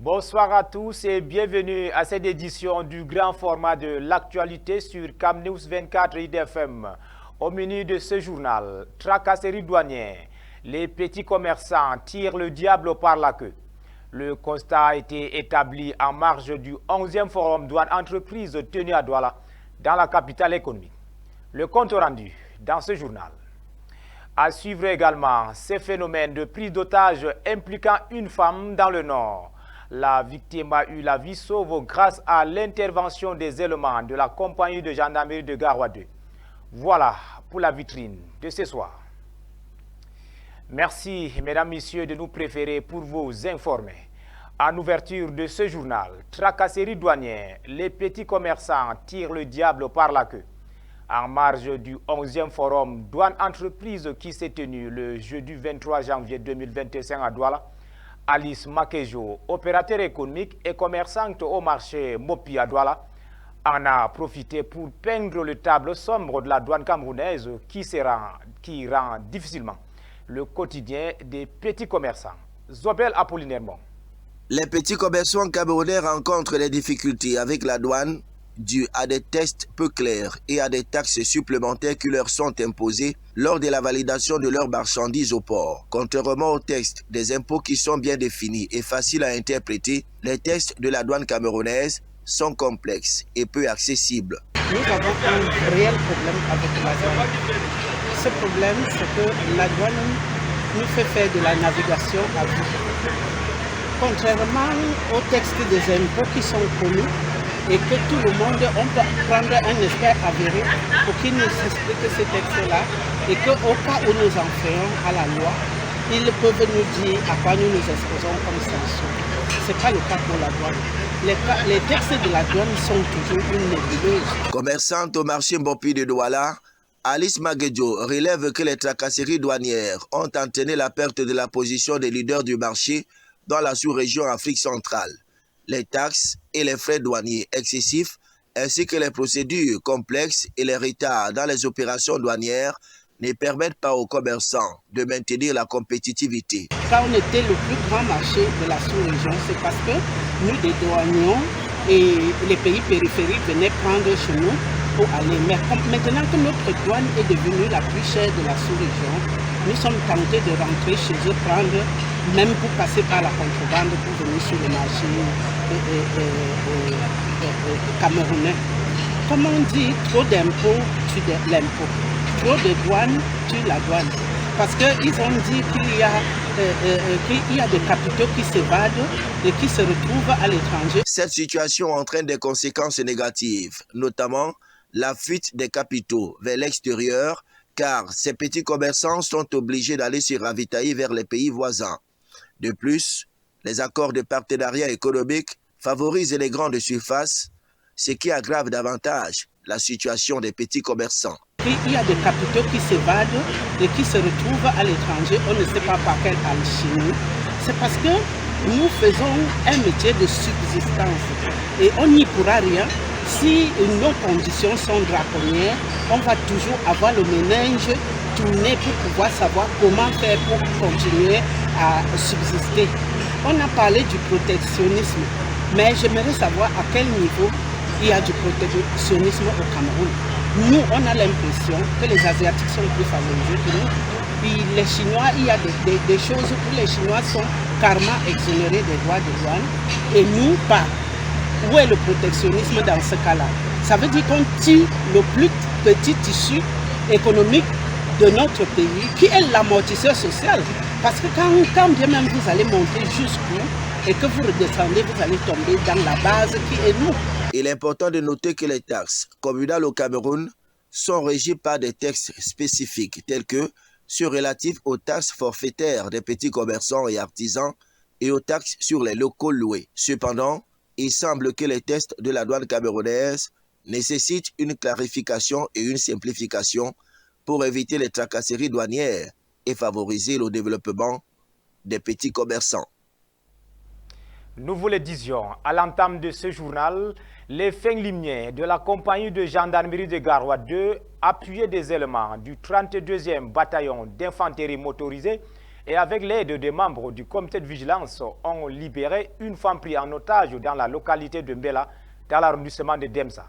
Bonsoir à tous et bienvenue à cette édition du grand format de l'actualité sur CamNews 24 IDFM. Au menu de ce journal, tracasserie douanière, les petits commerçants tirent le diable par la queue. Le constat a été établi en marge du 11e forum douane entreprise tenu à Douala, dans la capitale économique. Le compte rendu dans ce journal. À suivre également ces phénomènes de prise d'otage impliquant une femme dans le Nord. La victime a eu la vie sauve grâce à l'intervention des éléments de la compagnie de gendarmerie de Garoua 2. Voilà pour la vitrine de ce soir. Merci, mesdames, messieurs, de nous préférer pour vous informer. En ouverture de ce journal, tracasserie douanière, les petits commerçants tirent le diable par la queue. En marge du 11e forum douane entreprise qui s'est tenu le jeudi 23 janvier 2025 à Douala, Alice Makejo, opérateur économique et commerçante au marché Mopi à Douala, en a profité pour peindre le tableau sombre de la douane camerounaise qui rend difficilement le quotidien des petits commerçants. Zobel Apollinaire. Les petits commerçants camerounais rencontrent des difficultés avec la douane dues à des tests peu clairs et à des taxes supplémentaires qui leur sont imposées lors de la validation de leurs marchandises au port. Contrairement aux textes des impôts qui sont bien définis et faciles à interpréter, les tests de la douane camerounaise sont complexes et peu accessibles. Nous avons un réel problème avec la douane. Ce problème, c'est que la douane nous fait faire de la navigation à vue. Contrairement aux textes des impôts qui sont connus, et que tout le monde, on peut prendre un expert avéré pour qu'il nous explique ces textes-là et qu'au cas où nous en faisons à la loi, ils peuvent nous dire à quoi nous nous exposons comme sanction. Ce n'est pas le cas pour la douane. Les textes de la douane sont toujours une nébuleuse. Commerçante au marché Mopi de Douala, Alice Makejo relève que les tracasseries douanières ont entraîné la perte de la position des leaders du marché dans la sous-région Afrique centrale. Les taxes et les frais douaniers excessifs, ainsi que les procédures complexes et les retards dans les opérations douanières ne permettent pas aux commerçants de maintenir la compétitivité. Quand on était le plus grand marché de la sous-région, c'est parce que nous dédouanions et les pays périphériques venaient prendre chez nous pour aller. Mais maintenant que notre douane est devenue la plus chère de la sous-région, nous sommes tentés de rentrer chez eux, prendre, même pour passer par la contrebande, pour venir sur le marché camerounais. Comme on dit, trop d'impôts tue l'impôt. Trop de douane tue la douane. Parce qu'ils ont dit qu'il y a des capitaux qui s'évadent et qui se retrouvent à l'étranger. Cette situation entraîne des conséquences négatives, notamment la fuite des capitaux vers l'extérieur, car ces petits commerçants sont obligés d'aller se ravitailler vers les pays voisins. De plus, les accords de partenariat économique favorisent les grandes surfaces, ce qui aggrave davantage la situation des petits commerçants. Il y a des capitaux qui s'évadent et qui se retrouvent à l'étranger, on ne sait pas par quelle alchimie. C'est parce que nous faisons un métier de subsistance et on n'y pourra rien. Si nos conditions sont draconiennes, on va toujours avoir le ménage tourné pour pouvoir savoir comment faire pour continuer à subsister. On a parlé du protectionnisme, mais j'aimerais savoir à quel niveau il y a du protectionnisme au Cameroun. Nous, on a l'impression que les Asiatiques sont plus favorisés que nous. Puis les Chinois, il y a des choses où les Chinois sont carrément exonérés des droits de douane et nous pas. Où est le protectionnisme dans ce cas-là? Ça veut dire qu'on tire le plus petit tissu économique de notre pays, qui est l'amortisseur social. Parce que quand bien même vous allez monter jusqu'où et que vous redescendez, vous allez tomber dans la base qui est nous. Il est important de noter que les taxes communales au Cameroun sont régies par des textes spécifiques tels que ceux relatifs aux taxes forfaitaires des petits commerçants et artisans et aux taxes sur les locaux loués. Cependant, il semble que les tests de la douane camerounaise nécessitent une clarification et une simplification pour éviter les tracasseries douanières et favoriser le développement des petits commerçants. Nous vous le disions à l'entame de ce journal, les fins limiers de la compagnie de gendarmerie de Garoua 2, appuyés des éléments du 32e bataillon d'infanterie motorisée et avec l'aide des membres du comité de vigilance, ont libéré une femme prise en otage dans la localité de Mbela, dans l'arrondissement de Demsa.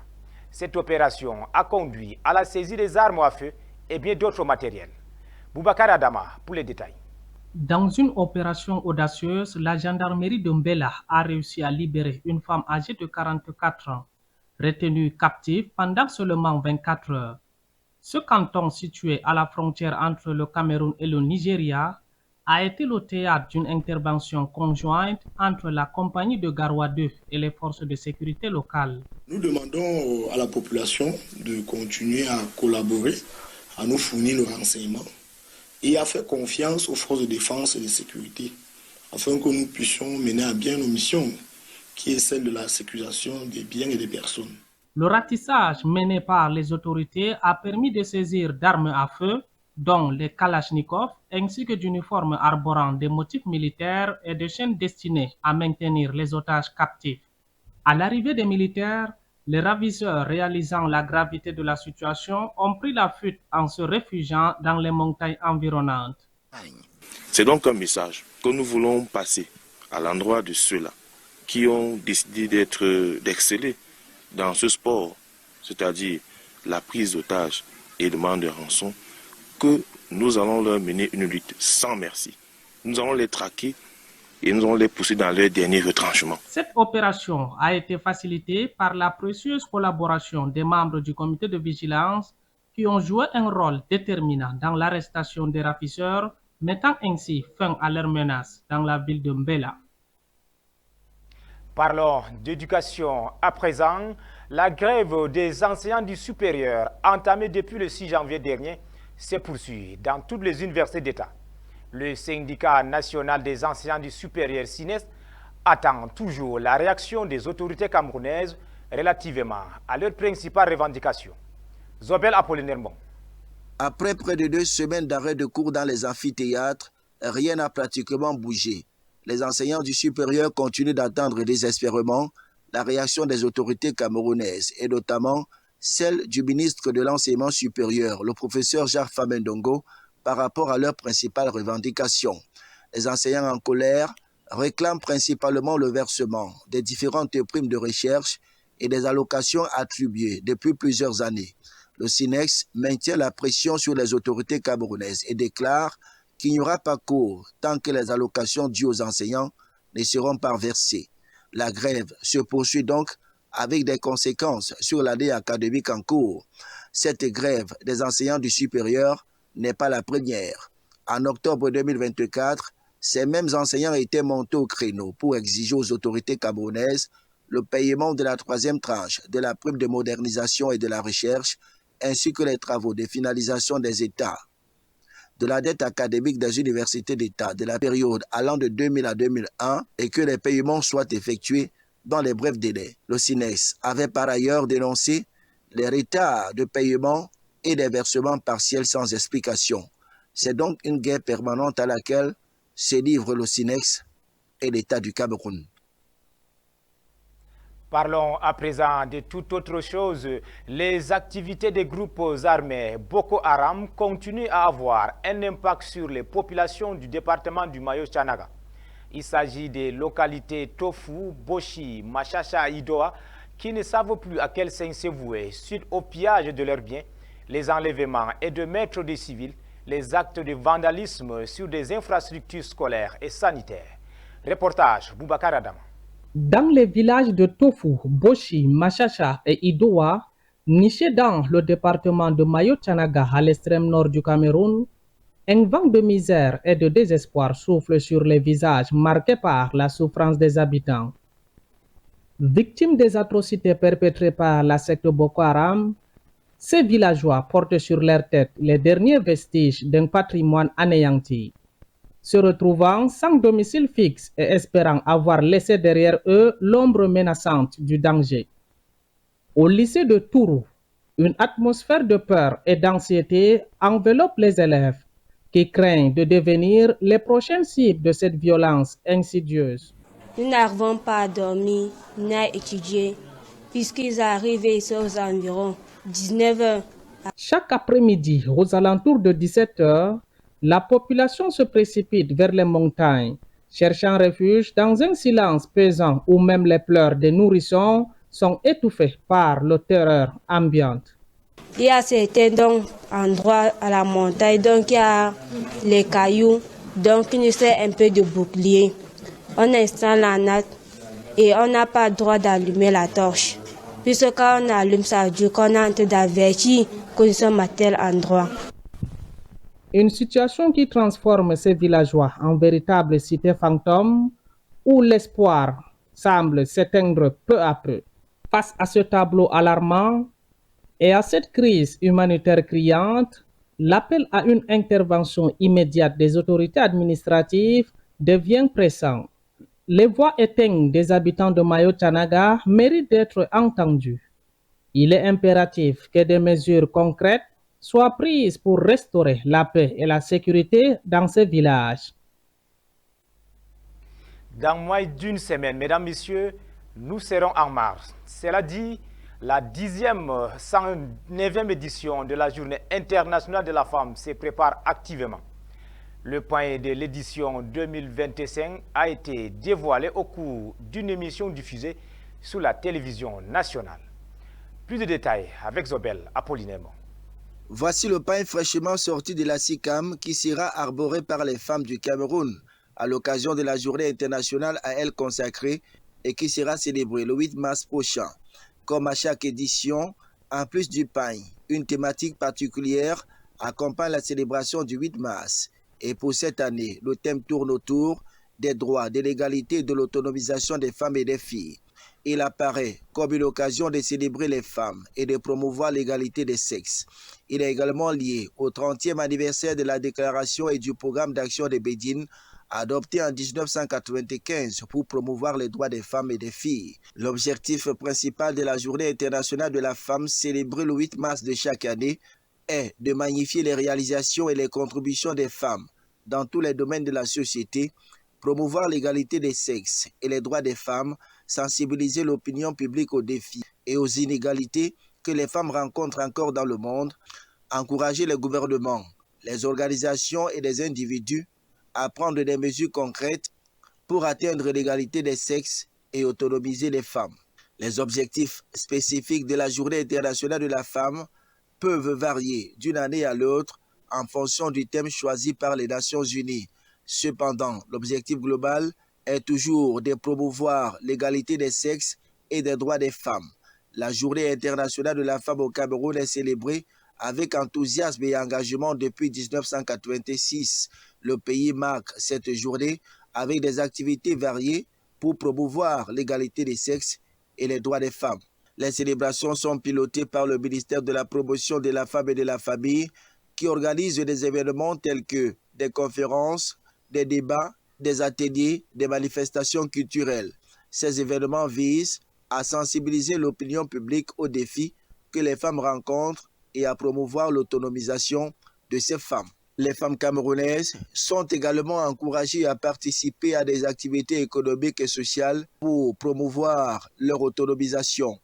Cette opération a conduit à la saisie des armes à feu et bien d'autres matériels. Boubacar Adama pour les détails. Dans une opération audacieuse, la gendarmerie de Mbela a réussi à libérer une femme âgée de 44 ans, retenue captive pendant seulement 24 heures. Ce canton situé à la frontière entre le Cameroun et le Nigeria a été le théâtre d'une intervention conjointe entre la compagnie de Garoua 2 et les forces de sécurité locales. Nous demandons à la population de continuer à collaborer, à nous fournir nos renseignements et à faire confiance aux forces de défense et de sécurité afin que nous puissions mener à bien nos missions, qui est celle de la sécurisation des biens et des personnes. Le ratissage mené par les autorités a permis de saisir d'armes à feu, dont les Kalachnikov, ainsi que d'uniformes arborant des motifs militaires et de chaînes destinées à maintenir les otages captifs. À l'arrivée des militaires, les ravisseurs réalisant la gravité de la situation ont pris la fuite en se réfugiant dans les montagnes environnantes. C'est donc un message que nous voulons passer à l'endroit de ceux-là qui ont décidé d'exceller dans ce sport, c'est-à-dire la prise d'otages et demande de rançon, que nous allons leur mener une lutte sans merci. Nous allons les traquer et nous allons les pousser dans leur dernier retranchement. Cette opération a été facilitée par la précieuse collaboration des membres du comité de vigilance qui ont joué un rôle déterminant dans l'arrestation des ravisseurs, mettant ainsi fin à leurs menaces dans la ville de Mbela. Parlons d'éducation à présent. La grève des enseignants du supérieur, entamée depuis le 6 janvier dernier, se poursuit dans toutes les universités d'État. Le syndicat national des enseignants du supérieur SINES attend toujours la réaction des autorités camerounaises relativement à leurs principales revendications. Zobel Apollinaire Mbon. Après près de 2 semaines d'arrêt de cours dans les amphithéâtres, rien n'a pratiquement bougé. Les enseignants du supérieur continuent d'attendre désespérément la réaction des autorités camerounaises et notamment celle du ministre de l'enseignement supérieur, le professeur Jacques Famendongo, par rapport à leurs principales revendications. Les enseignants en colère réclament principalement le versement des différentes primes de recherche et des allocations attribuées depuis plusieurs années. Le SINEX maintient la pression sur les autorités camerounaises et déclare qu'il n'y aura pas cours tant que les allocations dues aux enseignants ne seront pas versées. La grève se poursuit donc avec des conséquences sur l'année académique en cours. Cette grève des enseignants du supérieur n'est pas la première. En octobre 2024, ces mêmes enseignants étaient montés au créneau pour exiger aux autorités camerounaises le paiement de la 3e tranche de la prime de modernisation et de la recherche, ainsi que les travaux de finalisation des États de la dette académique des universités d'État de la période allant de 2000 à 2001 et que les paiements soient effectués dans les brefs délais. Le SINES avait par ailleurs dénoncé les retards de paiement et des versements partiels sans explication. C'est donc une guerre permanente à laquelle se livrent le SINES et l'État du Cameroun. Parlons à présent de toute autre chose. Les activités des groupes armés Boko Haram continuent à avoir un impact sur les populations du département du Mayo-Tchanaga. Il s'agit des localités Tofu, Boshi, Machacha et Idoa qui ne savent plus à quel sein se vouer suite au pillage de leurs biens, les enlèvements et de maîtres des civils, les actes de vandalisme sur des infrastructures scolaires et sanitaires. Reportage Boubacar Adam. Dans les villages de Tofu, Boshi, Machacha et Idoa, nichés dans le département de Mayo-Tchanaga à l'extrême nord du Cameroun, un vent de misère et de désespoir souffle sur les visages marqués par la souffrance des habitants. Victimes des atrocités perpétrées par la secte Boko Haram, ces villageois portent sur leur tête les derniers vestiges d'un patrimoine anéanti. Se retrouvant sans domicile fixe et espérant avoir laissé derrière eux l'ombre menaçante du danger. Au lycée de Tourou, une atmosphère de peur et d'anxiété enveloppe les élèves qui craignent de devenir les prochaines cibles de cette violence insidieuse. Nous n'arrivons pas à dormir ni à étudier puisqu'ils arrivent ici aux environs 19h. Chaque après-midi, aux alentours de 17h, La population se précipite vers les montagnes, cherchant refuge dans un silence pesant où même les pleurs des nourrissons sont étouffés par la terreur ambiante. Il y a certains endroits à la montagne, donc il y a les cailloux, donc il nous sert un peu de bouclier. On installe la natte et on n'a pas le droit d'allumer la torche. Puisque quand on allume, ça veut dire qu'on est en train d'avertir que nous sommes à tel endroit. Une situation qui transforme ces villageois en véritables cités fantômes où l'espoir semble s'éteindre peu à peu. Face à ce tableau alarmant et à cette crise humanitaire criante, l'appel à une intervention immédiate des autorités administratives devient pressant. Les voix éteintes des habitants de Mayo-Tchanaga méritent d'être entendues. Il est impératif que des mesures concrètes soient prises pour restaurer la paix et la sécurité dans ces villages. Dans moins d'une semaine, mesdames, messieurs, nous serons en mars. Cela dit, la 109e édition de la Journée internationale de la femme se prépare activement. Le point de l'édition 2025 a été dévoilé au cours d'une émission diffusée sur la télévision nationale. Plus de détails avec Zobel Apollinaire. Voici le pain fraîchement sorti de la SICAM qui sera arboré par les femmes du Cameroun à l'occasion de la journée internationale à elle consacrée et qui sera célébrée le 8 mars prochain. Comme à chaque édition, en plus du pain, une thématique particulière accompagne la célébration du 8 mars. Et pour cette année, le thème tourne autour des droits, de l'égalité et de l'autonomisation des femmes et des filles. Il apparaît comme une occasion de célébrer les femmes et de promouvoir l'égalité des sexes. Il est également lié au 30e anniversaire de la déclaration et du programme d'action de Bédine, adopté en 1995 pour promouvoir les droits des femmes et des filles. L'objectif principal de la Journée internationale de la femme, célébrée le 8 mars de chaque année, est de magnifier les réalisations et les contributions des femmes dans tous les domaines de la société, promouvoir l'égalité des sexes et les droits des femmes, sensibiliser l'opinion publique aux défis et aux inégalités que les femmes rencontrent encore dans le monde, encourager les gouvernements, les organisations et les individus à prendre des mesures concrètes pour atteindre l'égalité des sexes et autonomiser les femmes. Les objectifs spécifiques de la Journée internationale de la femme peuvent varier d'une année à l'autre en fonction du thème choisi par les Nations Unies. Cependant, l'objectif global est toujours de promouvoir l'égalité des sexes et des droits des femmes. La Journée internationale de la femme au Cameroun est célébrée avec enthousiasme et engagement depuis 1986. Le pays marque cette journée avec des activités variées pour promouvoir l'égalité des sexes et les droits des femmes. Les célébrations sont pilotées par le ministère de la Promotion de la Femme et de la Famille qui organise des événements tels que des conférences, des débats, des ateliers, des manifestations culturelles. Ces événements visent à sensibiliser l'opinion publique aux défis que les femmes rencontrent et à promouvoir l'autonomisation de ces femmes. Les femmes camerounaises sont également encouragées à participer à des activités économiques et sociales pour promouvoir leur autonomisation.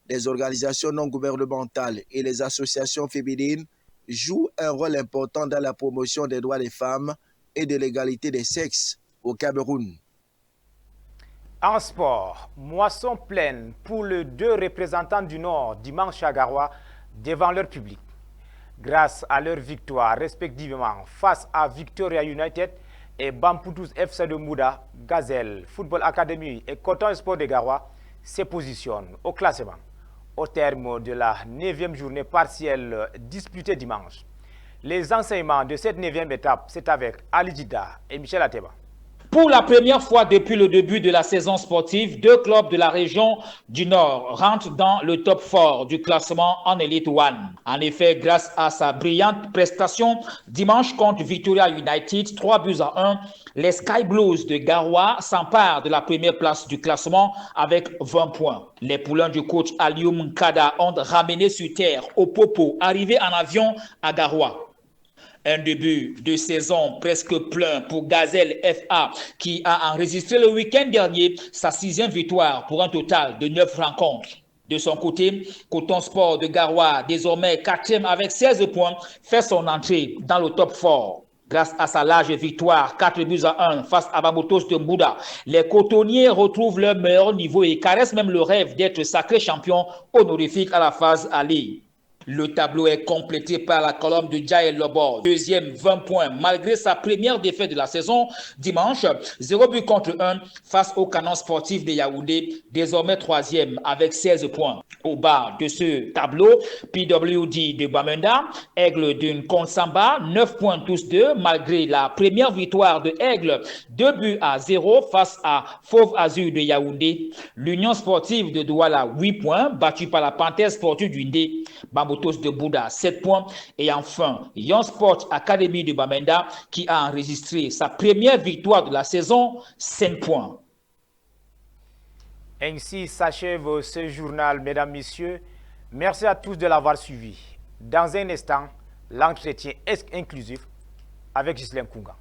Les organisations non gouvernementales et les associations féminines jouent un rôle important dans la promotion des droits des femmes et de l'égalité des sexes au Cameroun. En sport, moisson pleine pour les deux représentants du Nord dimanche à Garoua devant leur public. Grâce à leur victoire respectivement face à Victoria United et Bampoutous FC de Mouda, Gazelle Football Academy et Coton Sport de Garoua se positionnent au classement au terme de la 9e journée partielle disputée dimanche. Les enseignements de cette 9e étape, c'est avec Ali Djida et Michel Ateba. Pour la première fois depuis le début de la saison sportive, deux clubs de la région du Nord rentrent dans le top 4 du classement en Elite One. En effet, grâce à sa brillante prestation dimanche contre Victoria United, 3-1, les Sky Blues de Garoua s'emparent de la première place du classement avec 20 points. Les poulains du coach Alioum Nkada ont ramené sur terre au Popo, arrivé en avion à Garoua. Un début de saison presque plein pour Gazelle FA qui a enregistré le week-end dernier sa 6e victoire pour un total de 9 rencontres. De son côté, Coton Sport de Garoua, désormais 4e avec 16 points, fait son entrée dans le top 4. Grâce à sa large victoire, 4-1 face à Bambotos de Mbouda, les cotonniers retrouvent leur meilleur niveau et caressent même le rêve d'être sacré champion honorifique à la phase aller. Le tableau est complété par la colonne de Jaël Lobor, deuxième 20 points malgré sa première défaite de la saison dimanche, 0 but contre 1 face au Canon sportif de Yaoundé, désormais troisième avec 16 points. Au bas de ce tableau, PWD de Bamenda, Aigle de Nkonsamba, 9 points tous deux malgré la première victoire de Aigle, 2-0 face à Fauve Azur de Yaoundé. L'Union sportive de Douala, 8 points, battue par la Panthère sportive du Ndé. Bambotos de Bouddha, 7 points. Et enfin, Young Sport Academy de Bamenda qui a enregistré sa première victoire de la saison, 5 points. Ainsi s'achève ce journal, mesdames, messieurs. Merci à tous de l'avoir suivi. Dans un instant, l'entretien est inclusif avec Ghislaine Kounga.